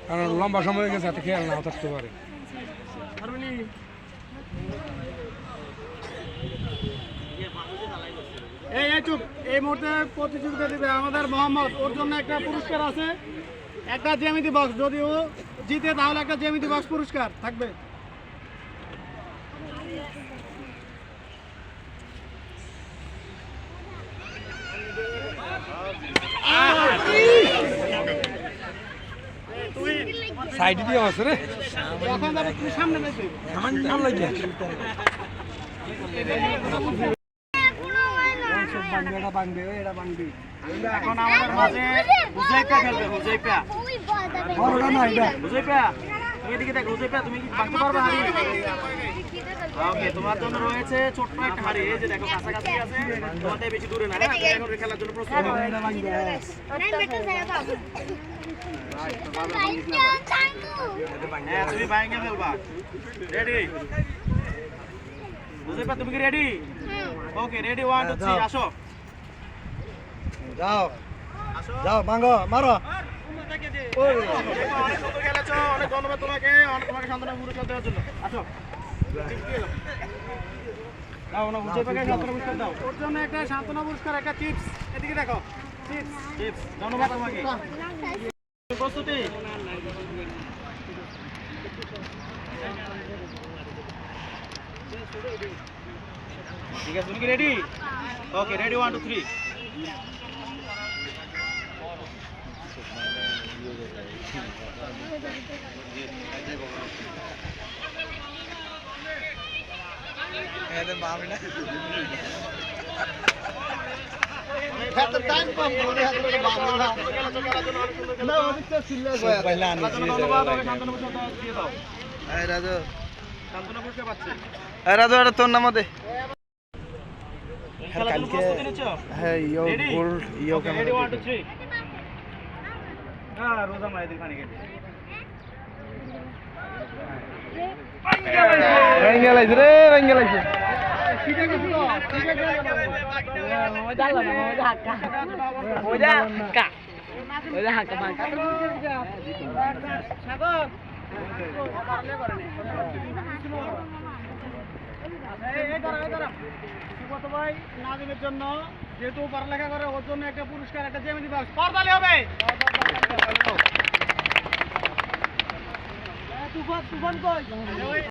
কারণ লম্বা সময় হয়ে গেছে, খেয়াল না থাকতে পারে। এই মুহূর্তে প্রতিযোগিতা দিবে আমাদের মোহাম্মদ, ওর জন্য একটা পুরস্কার আছে, একটা জ্যামিতি বক্স। যদি ও জিতে তাহলে একটা জ্যামিতি বক্স পুরস্কার থাকবে। সাইড দিয়ে আছে রে, এখন যাবে তুমি সামনে দেখবে আমার নাম লাগে এখন আমাদের মাঝে হুজাইফা খেলবে। হুজাইফা বড়টা না, এটা হুজাইফা, তুমি এদিকে দেখো। হুজাইফা, তুমি কি ভাঙতে পারবে হাড়ি? ওকে, তোমার জন্য রয়েছে ছোট্ট একটা হাড়ি। এই যে দেখো, কাছাকাছি আছে, তোমাদের বেশি দূরে না। তুমি এখন খেলার জন্য প্রস্তুত হও। হ্যাঁ, তুমি ভাঙে ফেলবা। রেডি হুজাইফা, তুমি কি রেডি? ওকে, রেডি, 1 2 3 আসো। যাও যাও, মাঙ্গো মারো। অনেক সুন্দর খেলেছো, অনেক ধন্যবাদ তোমাকে, তোমাকে সান্ত্বনা পুরস্কার দেওয়ার জন্য। আসো, দাও না হুজাইফাকে সান্ত্বনা পুরস্কার দাও। ওর জন্য একটা সান্ত্বনা পুরস্কার, একটা চিপস। এদিকে দেখো, চিপস। ধন্যবাদ তোমাকে। প্রস্তুতি? ঠিক আছে, তুমি কি রেডি? ওকে, রেডি, 1 2 3। রাজু, এটা তোর নাম দে। কালকে হ্যাঁ, ইয়ো গোল ইয়ো রেডি, 1 2 3। হ্যাঁ, রোজা মাইদের পানি খেতে রঙ্গেলাইছে রে, রঙ্গেলাইছে। ভাই নাজিমের জন্য, যেহেতু পড়ালেখা করে, ওর জন্য একটা পুরস্কার, একটা জ্যামিতি বক্স। পড়তালি হবে। তুফান কই?